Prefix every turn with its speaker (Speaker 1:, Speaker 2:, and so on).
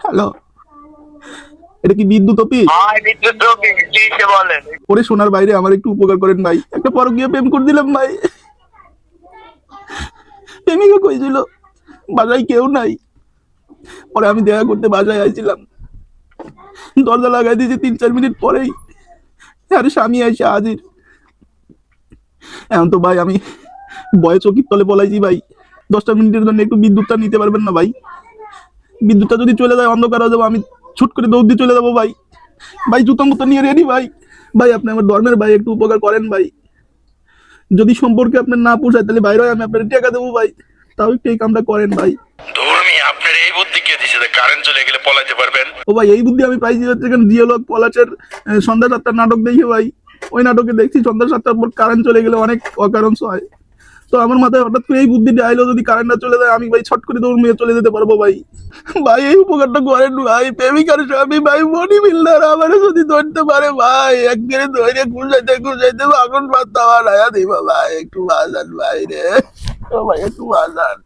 Speaker 1: Hello, এটা কি বিদ্যুৎ অফিস? ওরে সোনার বাইরে আমার একটু উপকার করেন ভাই, একটা পরকীয়া প্রেম করে দিলাম ভাই। প্রেমিকা কইছিল বাসায় কেউ নাই, পরে আমি দেখা করতে বাসায় আইছিলাম, দরজা লাগাই দিয়েছি 3-4 মিনিট পরেই আরে স্বামী আইসে হাজির। এখন তো ভাই আমি ভয়ে চকির তলে পলাইছি ভাই। 10টা মিনিটের জন্য একটু বিদ্যুৎটা নিতে পারবেন না ভাই? বিদ্যুৎটা যদি চলে যায় অন্ধকার হয়ে যাবো, আমি ছুট করে দৌড় দিয়ে চলে যাবো ভাই। ভাই জুতো মতো নিয়ে রেডি ভাই। ভাই আপনি আমার ধর্মের ভাই, একটু উপকার করেন ভাই। যদি সম্পর্কে আপনার না পোষায় তাহলে বাইরে আমি আপনার টাকা দেবো ভাই, তাও একটু এই কামটা করেন ভাই।
Speaker 2: আপনার এই বুদ্ধি কে দিছে যে কারেন্ট চলে গেলে পলাইতে পারবেন?
Speaker 1: ও ভাই এই বুদ্ধি আমি পাইছি হচ্ছে জিওলগ পলাশের সন্ধ্যা 7টার নাটক দেখি ভাই। ওই নাটকে দেখছি সন্ধ্যা 7টার পর কারেন্ট চলে গেলে অনেক অকারণ হয়। তো আমার মাথায় হঠাৎ করে এই বুদ্ধিটা আইলো, যদি কারেন্টটা চলে যায় আমি ভাই ছট করে দৌড় মেয়ে চলে যেতে পারবো ভাই। ভাই এই উপকারটা করেন ভাই, প্রেমিকার স্বামী ভাই বডি বিল্ডার আমার যদি ধরতে পারে ভাই, একদিনে ধরে খুঁজাইতে খুঁজাইতে আগুন পাত্তা আয়া দিবা ভাই, একটু বাজান ভাই রে, ও ভাই একটু বাজান।